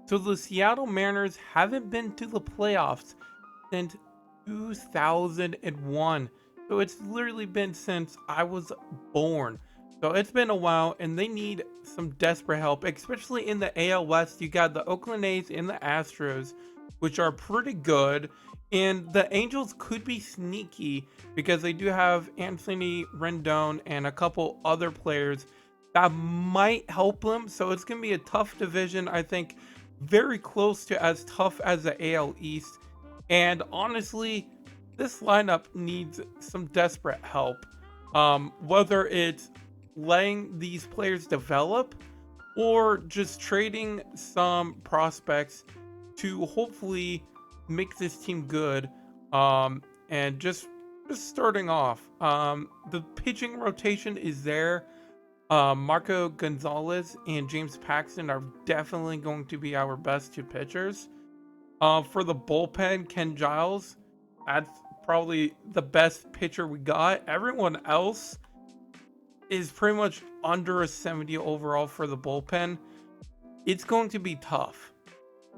So the Seattle Mariners haven't been to the playoffs since 2001. So it's literally been since I was born. So it's been a while, and they need some desperate help, especially in the AL West. You got the Oakland A's and the Astros, which are pretty good. And the Angels could be sneaky because they do have Anthony Rendon and a couple other players that might help them. So it's going to be a tough division, I think, very close to as tough as the AL East. And honestly, this lineup needs some desperate help. Whether it's letting these players develop or just trading some prospects to hopefully make this team good. And just starting off, the pitching rotation is there. Marco Gonzalez and James Paxton are definitely going to be our best two pitchers. For the bullpen, Ken Giles, that's probably the best pitcher we got. Everyone else is pretty much under a 70 overall for the bullpen. It's going to be tough.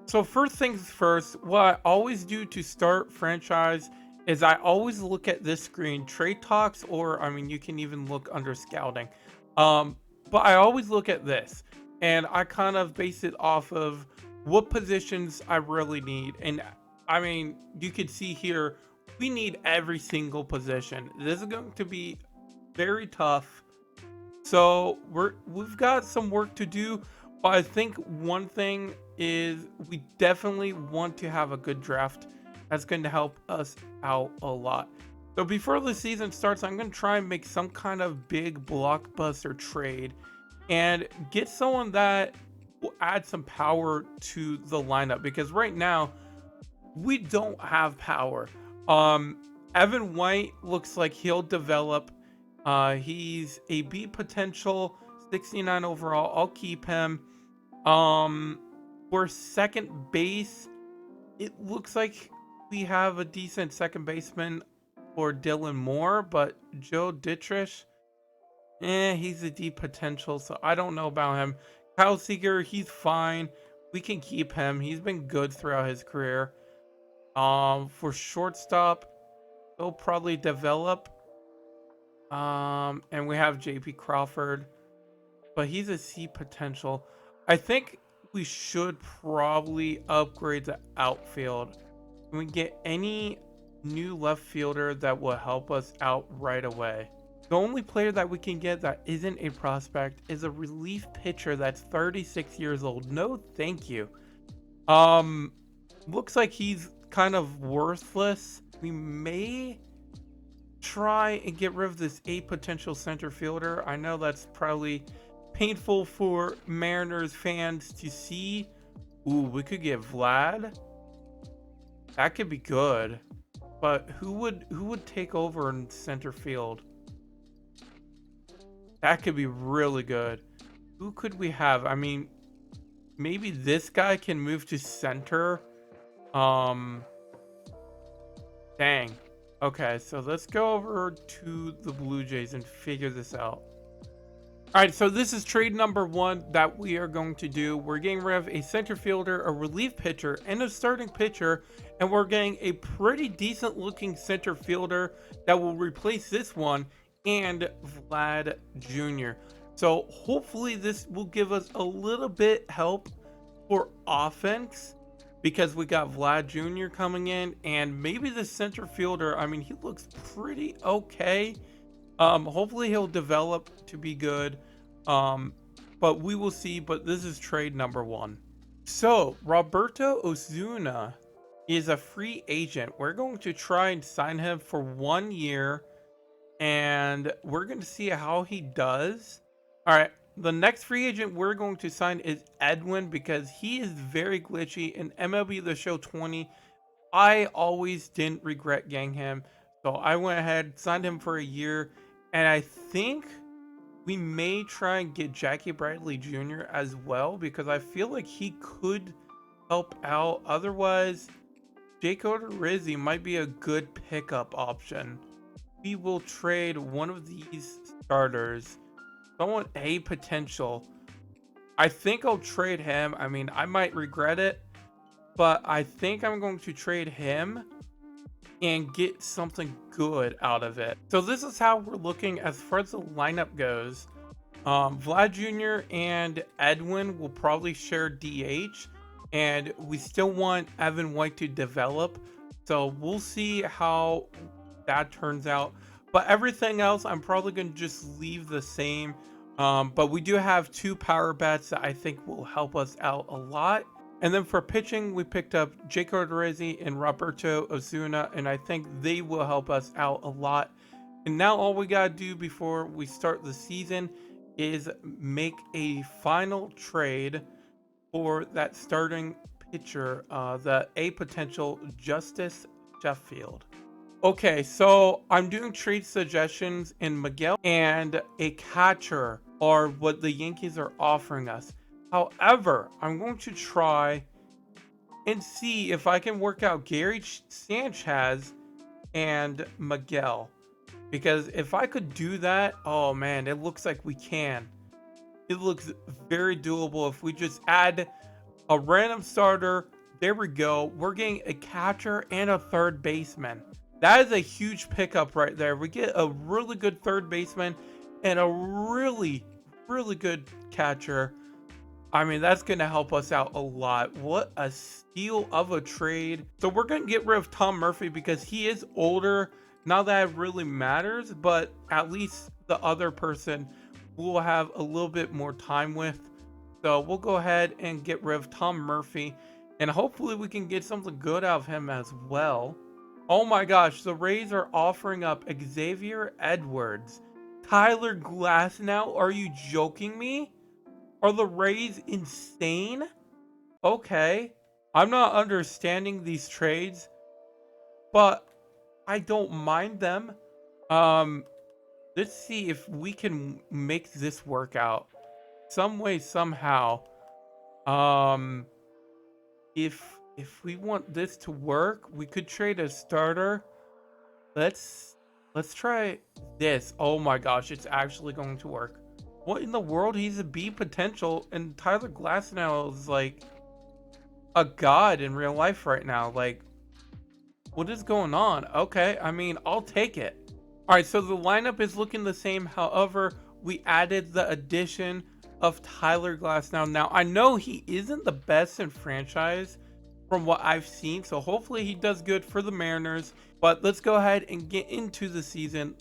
So first things first, what I always do to start franchise is I always look at this screen, trade talks, or I mean, you can even look under scouting. Um, but I always look at this, and I kind of base it off of what positions I really need. And I mean, you could see here, we need every single position. This is going to be very tough. So we've got some work to do, but I think one thing is we definitely want to have a good draft. That's going to help us out a lot. So before the season starts, I'm going to try and make some kind of big blockbuster trade and get someone that will add some power to the lineup, because right now we don't have power. Um, Evan White looks like he'll develop. He's a B potential, 69 overall. I'll keep him. Um, for second base, it looks like we have a decent second baseman for Dylan Moore, but Joe Dittrich, he's a D potential, so I don't know about him. Kyle Seager, he's fine. We can keep him. He's been good throughout his career. For shortstop, he'll probably develop. And we have JP Crawford, but he's a C potential. I think we should probably upgrade the outfield. Can we get any new left fielder that will help us out right away? The only player that we can get that isn't a prospect is a relief pitcher that's 36 years old. No, thank you. Um, looks like he's kind of worthless. We may try and get rid of this A potential center fielder. I know that's probably painful for Mariners fans to see. Ooh, we could get Vlad. That could be good. But who would take over in center field? That could be really good. Who could we have? I mean, maybe this guy can move to center. Um, dang. Okay, so let's go over to the Blue Jays and figure this out. All right, so this is trade number one that we are going to do. We're getting rid of a center fielder, a relief pitcher, and a starting pitcher, and we're getting a pretty decent looking center fielder that will replace this one and Vlad Jr. So hopefully this will give us a little bit help for offense, because we got Vlad Jr. coming in, and maybe the center fielder, I mean, he looks pretty okay. Hopefully he'll develop to be good. But we will see. But this is trade number one. So Roberto Osuna is a free agent. We're going to try and sign him for 1 year, and we're going to see how he does. All right. The next free agent we're going to sign is Edwin, because he is very glitchy in MLB The Show 20. I always didn't regret getting him. So I went ahead, signed him for a year, and I think we may try and get Jackie Bradley Jr. as well, because I feel like he could help out. Otherwise, Jake Odorizzi might be a good pickup option. We will trade one of these starters. Someone A potential. I think I'll trade him. I mean, I might regret it, but I think I'm going to trade him and get something good out of it. So this is how we're looking as far as the lineup goes. Vlad Jr. and Edwin will probably share DH, and we still want Evan White to develop. So we'll see how that turns out. But everything else, I'm probably going to just leave the same. But we do have 2 power bats that I think will help us out a lot. And then for pitching, we picked up Jake Odorizzi and Roberto Osuna, and I think they will help us out a lot. And now all we gotta do before we start the season is make a final trade for that starting pitcher, a potential Justice Sheffield. Okay, so I'm doing trade suggestions, and Miguel and a catcher are what the Yankees are offering us. However, I'm going to try and see if I can work out Gary Sanchez and Miguel. Because if I could do that, oh man, it looks like we can. It looks very doable if we just add a random starter. There we go. We're getting a catcher and a third baseman. That is a huge pickup right there. We get a really good third baseman and a really, really good catcher. I mean, that's going to help us out a lot. What a steal of a trade. So we're going to get rid of Tom Murphy because he is older. Not that it really matters, but at least the other person we'll have a little bit more time with. So we'll go ahead and get rid of Tom Murphy, and hopefully we can get something good out of him as well. Oh my gosh, the Rays are offering up Xavier Edwards, Tyler Glasnow. Are you joking me? Are the Rays insane? Okay, I'm not understanding these trades, but I don't mind them. Let's see if we can make this work out some way, somehow. If we want this to work, we could trade a starter. Let's try this. Oh my gosh, it's actually going to work. What in the world? He's a B potential, and Tyler Glasnow is like a god in real life right now. Like, what is going on? Okay, I mean, I'll take it. All right, so the lineup is looking the same. However, we added the addition of Tyler Glasnow. Now, I know he isn't the best in franchise from what I've seen, so hopefully he does good for the Mariners. But let's go ahead and get into the season.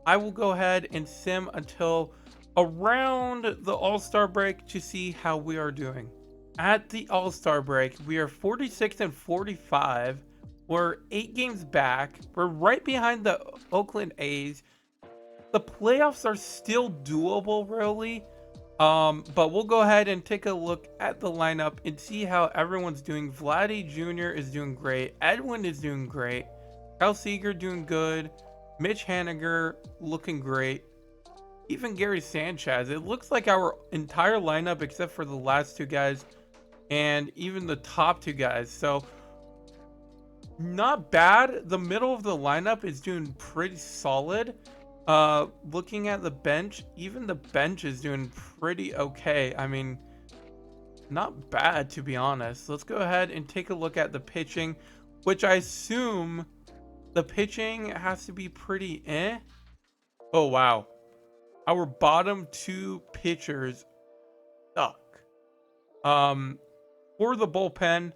I will go ahead and sim until around the All-Star break to see how we are doing. At the All-Star break, we are 46 and 45. We're 8 games back. We're right behind the Oakland A's. The playoffs are still doable, really. But we'll go ahead and take a look at the lineup and see how everyone's doing. Vladdy Jr. is doing great. Edwin is doing great. Kyle Seager doing good. Mitch Haniger looking great. Even Gary Sanchez. It looks like our entire lineup, except for the last 2 guys and even the top 2 guys. So not bad. The middle of the lineup is doing pretty solid. Looking at the bench, even the bench is doing pretty okay. I mean, not bad, to be honest. Let's go ahead and take a look at the pitching, which I assume the pitching has to be pretty Oh wow, our bottom 2 pitchers suck. For the bullpen,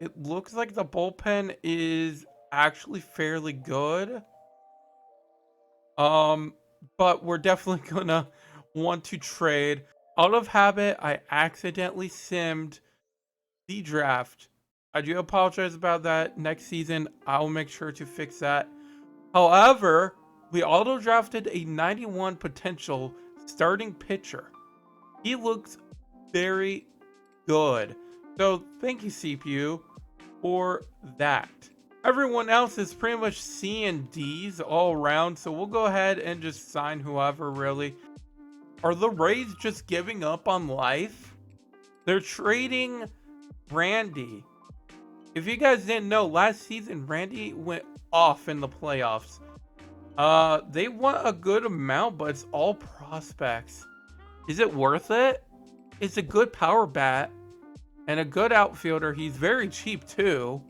it looks like the bullpen is actually fairly good. But we're definitely gonna want to trade. Out of habit, I accidentally simmed the draft. I do apologize about that. Next season, I'll make sure to fix that. However, we auto drafted a 91 potential starting pitcher. He looks very good. So thank you, CPU, for that. Everyone else is pretty much C and D's all around, so we'll go ahead and just sign whoever, really. Are the Rays just giving up on life? They're trading Randy. If you guys didn't know, last season, Randy went off in the playoffs. They want a good amount, but it's all prospects. Is it worth it? is a good power bat and a good outfielder. He's very cheap too.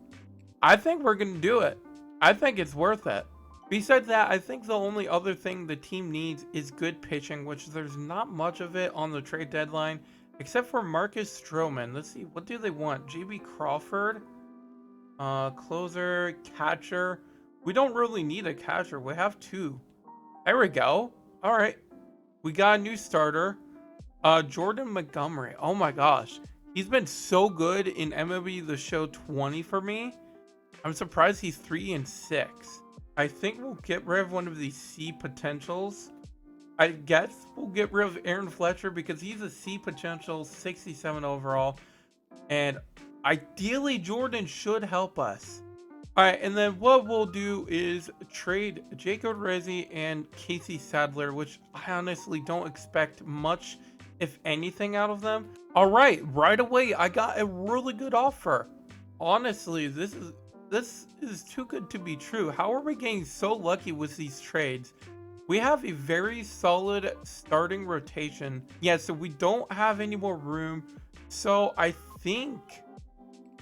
I think we're going to do it. I think it's worth it. Besides that, I think the only other thing the team needs is good pitching, which there's not much of it on the trade deadline, except for Marcus Stroman. Let's see, what do they want? JB Crawford, closer, catcher. We don't really need a catcher. We have two. There we go. All right. We got a new starter. Jordan Montgomery. Oh my gosh. He's been so good in MLB The Show 20 for me. I'm surprised he's 3-6. I think we'll get rid of one of these C potentials. I guess we'll get rid of Aaron Fletcher because he's a C potential, 67 overall. And ideally, Jordan should help us. All right, and then what we'll do is trade Jacob Rizzi and Casey Sadler, which I honestly don't expect much, if anything, out of them. All right away, I got a really good offer. Honestly, this is too good to be true. How are we getting so lucky with these trades? We have a very solid starting rotation. Yeah, so we don't have any more room. So I think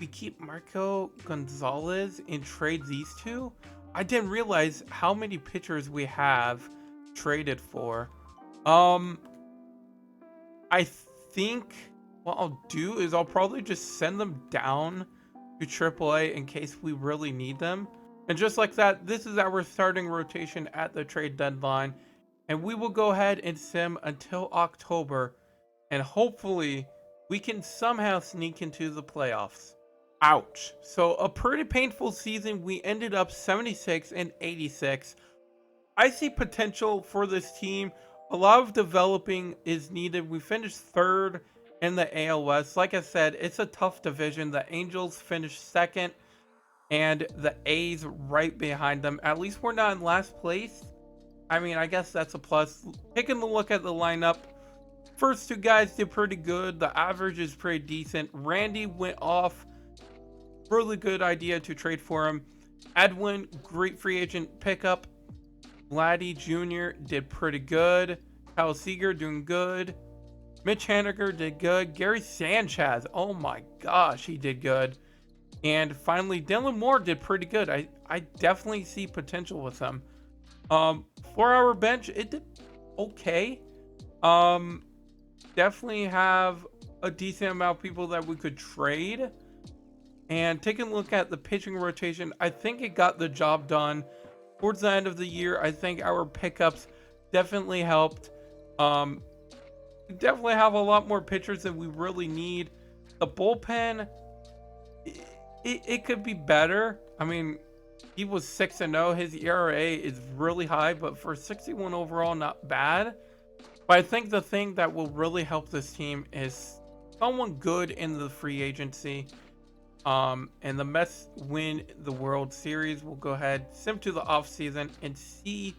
we keep Marco Gonzalez and trade these two. I didn't realize how many pitchers we have traded for. I think what I'll do is I'll probably just send them down to AAA in case we really need them. And just like that, this is our starting rotation at the trade deadline. And we will go ahead and sim until October. And hopefully we can somehow sneak into the playoffs. Ouch. So a pretty painful season. We ended up 76-86. I see potential for this team. A lot of developing is needed. We finished third in the AL West. Like I said, it's a tough division. The Angels finished second and the A's right behind them. At least we're not in last place. I mean, I guess that's a plus. Taking a look at the lineup, first two guys did pretty good. The average is pretty decent. Randy went off. Really good idea to trade for him. Edwin, great free agent pickup. Vladdy Jr. did pretty good. Kyle Seager doing good. Mitch Haniger did good. Gary Sanchez, oh my gosh, he did good. And finally, Dylan Moore did pretty good. I definitely see potential with him. For our bench, it did okay. Definitely have a decent amount of people that we could trade. And taking a look at the pitching rotation, I think it got the job done. Towards the end of the year, I think our pickups definitely helped. We definitely have a lot more pitchers than we really need. The bullpen, it could be better. I mean, he was 6-0. His ERA is really high, but for 61 overall, not bad. But I think the thing that will really help this team is someone good in the free agency. And the Mets win the World Series. We'll go ahead, sim to the offseason, and see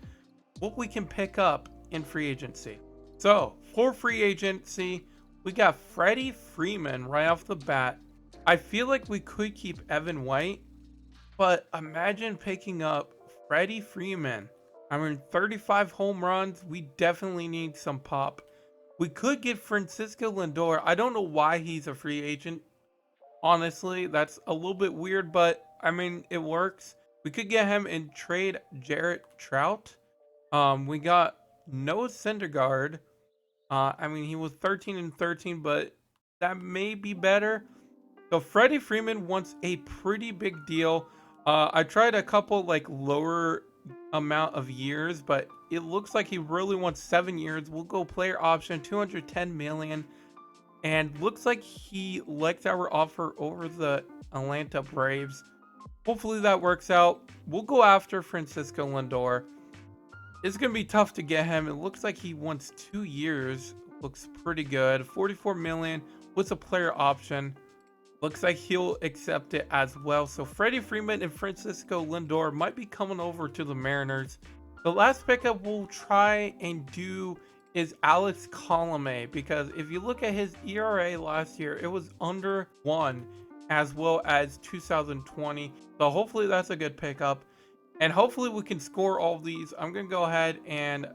what we can pick up in free agency. So, for free agency, we got Freddie Freeman right off the bat. I feel like we could keep Evan White, but imagine picking up Freddie Freeman. I mean, 35 home runs. We definitely need some pop. We could get Francisco Lindor. I don't know why he's a free agent. Honestly, that's a little bit weird, but I mean, it works. We could get him and trade Jarrett Trout. We got Noah Syndergaard. I mean, he was 13-13, but that may be better. So Freddie Freeman wants a pretty big deal. I tried a couple like lower amount of years, but it looks like he really wants 7 years. We'll go player option, $210 million. And looks like he liked our offer over the Atlanta Braves. Hopefully that works out. We'll go after Francisco Lindor. It's going to be tough to get him. It looks like he wants 2 years. Looks pretty good. $44 million with a player option. Looks like he'll accept it as well. So Freddie Freeman and Francisco Lindor might be coming over to the Mariners. The last pickup we'll try and do is Alex Coleman, because if you look at his ERA last year, it was under 1, as well as 2020. So hopefully that's a good pickup, and hopefully we can score all these. I'm gonna go ahead and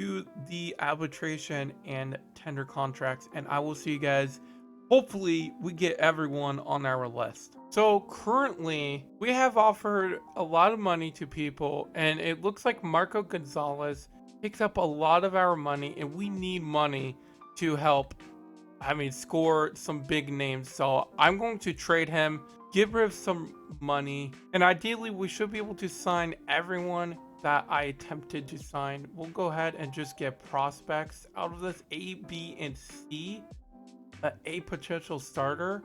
to the arbitration and tender contracts, and I will see you guys. Hopefully, we get everyone on our list. So currently, we have offered a lot of money to people, and it looks like Marco Gonzalez picks up a lot of our money, and we need money to help, score some big names. So I'm going to trade him, get rid of some money, and ideally we should be able to sign everyone that I attempted to sign. We'll go ahead and just get prospects out of this A, B, and C. A potential starter.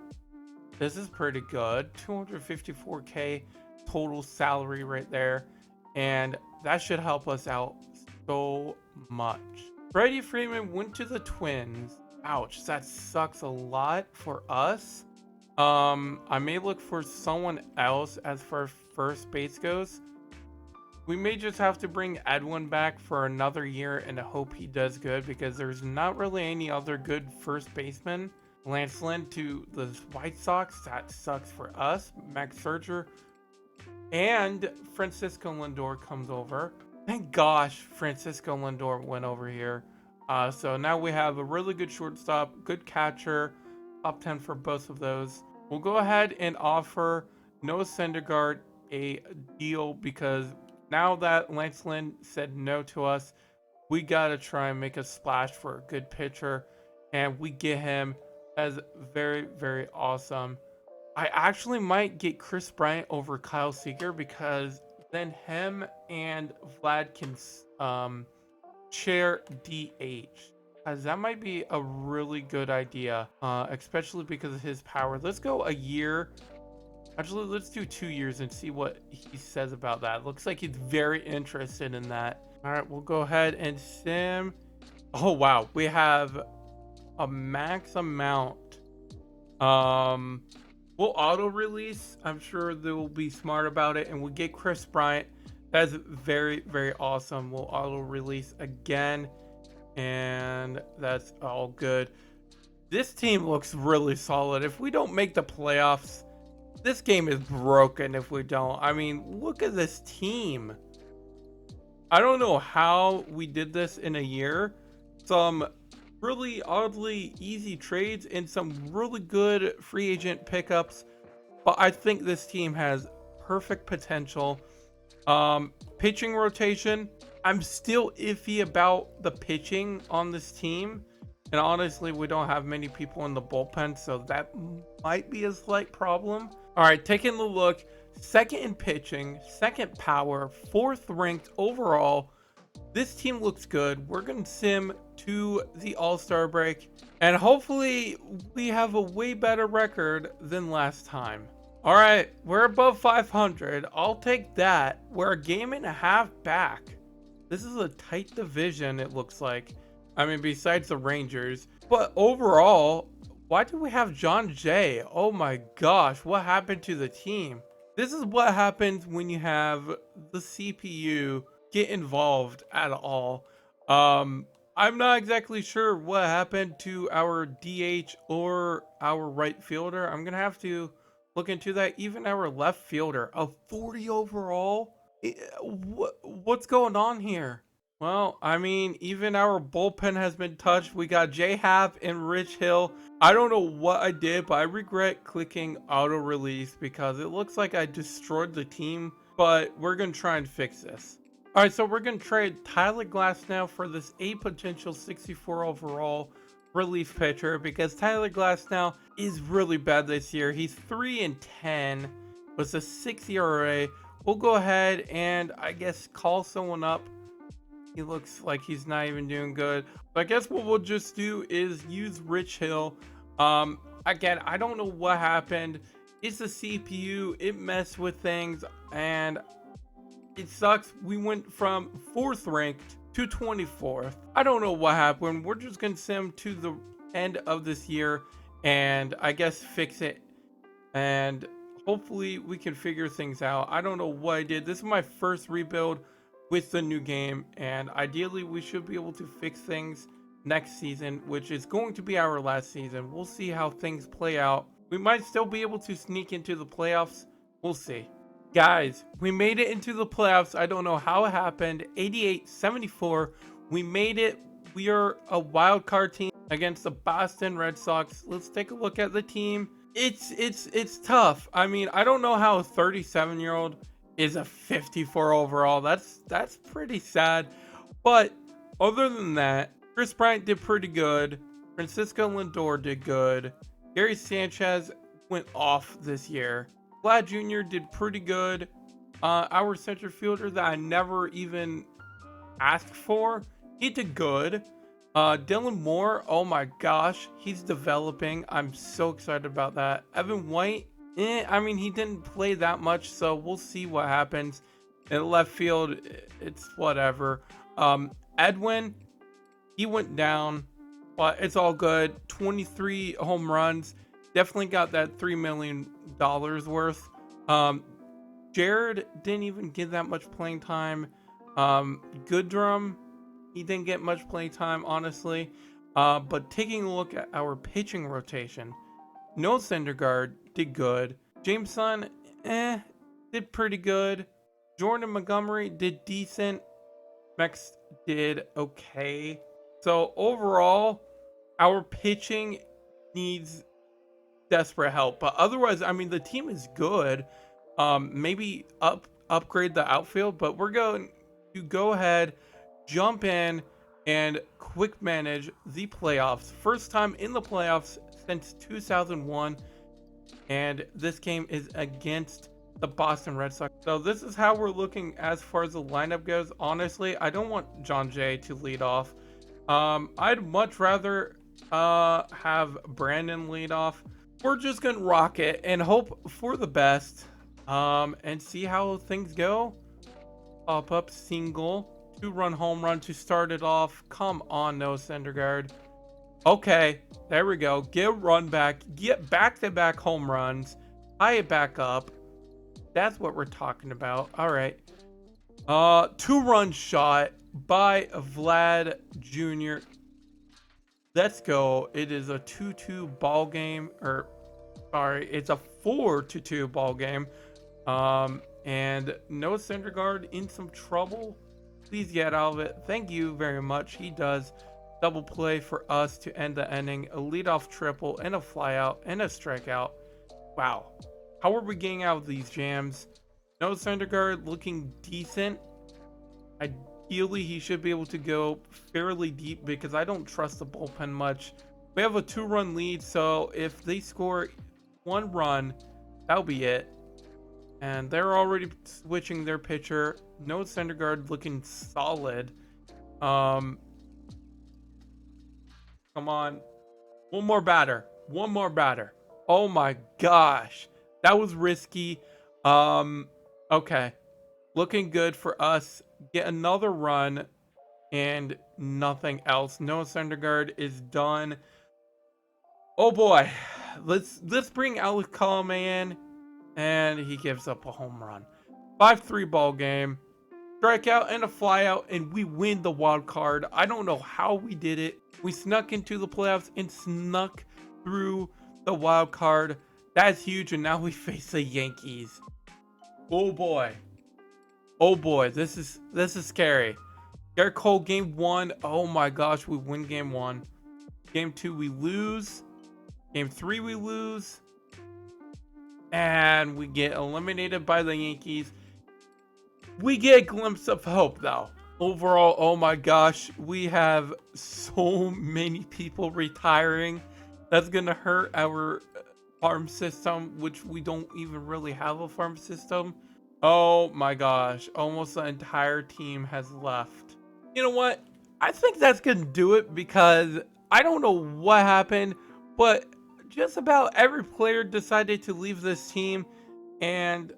This is pretty good. 254K total salary right there. And that should help us out so much. Freddie Freeman went to the Twins. Ouch, that sucks a lot for us. I may look for someone else as far as first base goes. We may just have to bring Edwin back for another year and hope he does good, because there's not really any other good first baseman. Lance Lynn to the White Sox, that sucks for us. Max Scherzer and Francisco Lindor comes over. Thank gosh Francisco Lindor went over here. So now we have a really good shortstop, good catcher, top 10 for both of those. We'll go ahead and offer Noah Syndergaard a deal, because now that Lance Lynn said no to us, we got to try and make a splash for a good pitcher, and we get him. As very, very awesome. I actually might get Chris Bryant over Kyle Seager, because then him and Vlad can share DH. As that might be a really good idea, especially because of his power. Let's go a year. Actually, let's do 2 years and see what he says about that. Looks like he's very interested in that. All right, we'll go ahead and sim. Oh, wow. We have a max amount. We'll auto release. I'm sure they'll be smart about it, and we'll get Chris Bryant. That's very, very awesome. We'll auto release again, and that's all good. This team looks really solid. If we don't make the playoffs, this game is broken if we don't. I mean, look at this team. I don't know how we did this in a year. Some really oddly easy trades and some really good free agent pickups, but I think this team has perfect potential. Pitching rotation, I'm still iffy about the pitching on this team, and honestly we don't have many people in the bullpen, so that might be a slight problem. All right, taking a look, second in pitching, second power, fourth ranked overall. This team looks good. We're going to sim to the All-Star break, and hopefully we have a way better record than last time. All right, we're above 500. I'll take that. We're a game and a half back. This is a tight division, it looks like. I mean, besides the Rangers. But overall, why do we have John Jay? Oh my gosh, what happened to the team? This is what happens when you have the CPU get involved at all. I'm not exactly sure what happened to our DH or our right fielder. I'm gonna have to look into that. Even our left fielder, a 40 overall. What's going on here? Well, I mean, even our bullpen has been touched. We got J Happ and Rich Hill. I don't know what I did, but I regret clicking auto release because it looks like I destroyed the team. But we're gonna try and fix this. All right, so we're going to trade Tyler Glasnow for this A potential 64 overall relief pitcher, because Tyler Glasnow is really bad this year. He's 3-10 with a 6 ERA. We'll go ahead and I guess call someone up. He looks like he's not even doing good. But I guess what we'll just do is use Rich Hill. Again, I don't know what happened. It's the CPU. It messed with things, and it sucks. We went from 4th ranked to 24th. I don't know what happened. We're just gonna sim to the end of this year and I guess fix it, and hopefully we can figure things out. I don't know what I did. This is my first rebuild with the new game, and ideally we should be able to fix things next season, which is going to be our last season. We'll see how things play out. We might still be able to sneak into the playoffs. We'll see. Guys, we made it into the playoffs. I don't know how it happened. 88-74. We made it. We are a wild card team against the Boston Red Sox. Let's take a look at the team. It's tough. I mean, I don't know how a 37-year-old is a 54 overall. That's pretty sad. But other than that, Chris Bryant did pretty good. Francisco Lindor did good. Gary Sanchez went off this year. Vlad Jr. did pretty good. Our center fielder that I never even asked for, he did good. Dylan Moore, oh my gosh, he's developing. I'm so excited about that. Evan White, I mean, he didn't play that much, so we'll see what happens. In left field, it's whatever. Edwin, he went down, but it's all good. 23 home runs, definitely got that $3 million worth. Jared didn't even get that much playing time. Goodrum, he didn't get much playing time, honestly. But taking a look at our pitching rotation, Noah Syndergaard did good. Jameson, did pretty good. Jordan Montgomery did decent. Mex did okay. So overall, our pitching needs desperate help. But otherwise, I mean, the team is good. Maybe upgrade the outfield, but we're going to go ahead, jump in, and quick manage the playoffs. First time in the playoffs since 2001, and this game is against the Boston Red Sox. So this is how we're looking as far as the lineup goes. Honestly, I don't want John Jay to lead off. I'd much rather have Brandon lead off. We're just gonna rock it and hope for the best, and see how things go. Up single, 2-run home run to start it off. Come on, Noah Syndergaard. Okay, there we go. Get a run back, get back-to-back home runs, tie it back up. That's what we're talking about. All right. 2-run shot by Vlad Jr. Let's go. It is a 2-2 ball game, or sorry, it's a 4-2 ball game. And Noah Syndergaard in some trouble. Please get out of it. Thank you very much. He does double play for us to end the inning. A leadoff triple and a flyout and a strikeout. Wow. How are we getting out of these jams? Noah Syndergaard looking decent. Ideally, he should be able to go fairly deep because I don't trust the bullpen much. We have a 2-run lead, so if they score 1 run, that'll be it. And they're already switching their pitcher. Noah Syndergaard looking solid. Come on. One more batter. Oh my gosh. That was risky. Okay. Looking good for us. Get another run and nothing else. Noah Syndergaard is done. Oh boy. Let's bring Alex Coleman, and he gives up a home run. 5-3 ball game. Strikeout and a flyout, and we win the wild card. I don't know how we did it. We snuck into the playoffs and snuck through the wild card. That's huge, and now we face the Yankees. Oh boy. Oh boy, this is scary. Garrett Cole, game 1. Oh my gosh, we win game 1. Game 2, we lose. Game 3, we lose. And we get eliminated by the Yankees. We get a glimpse of hope, though. Overall, oh my gosh, we have so many people retiring. That's going to hurt our farm system, which we don't even really have a farm system. Oh my gosh, almost the entire team has left. You know what? I think that's going to do it because I don't know what happened, but just about every player decided to leave this team, and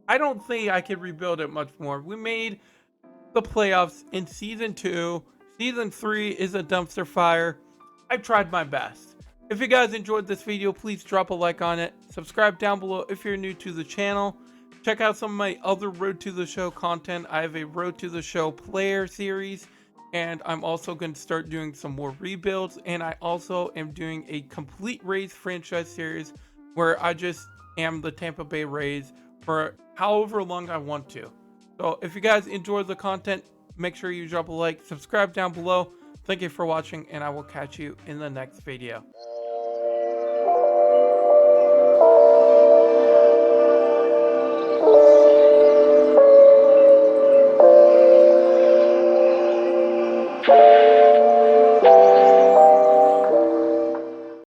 I don't think I can rebuild it much more. We made the playoffs in season 2. Season 3 is a dumpster fire. I've tried my best. If you guys enjoyed this video, please drop a like on it. Subscribe down below if you're new to the channel. Check out some of my other Road to the Show content. I have a Road to the Show player series, and I'm also going to start doing some more rebuilds. And I also am doing a complete Rays franchise series where I just am the Tampa Bay Rays for however long I want to. So if you guys enjoy the content, make sure you drop a like, subscribe down below. Thank you for watching, and I will catch you in the next video.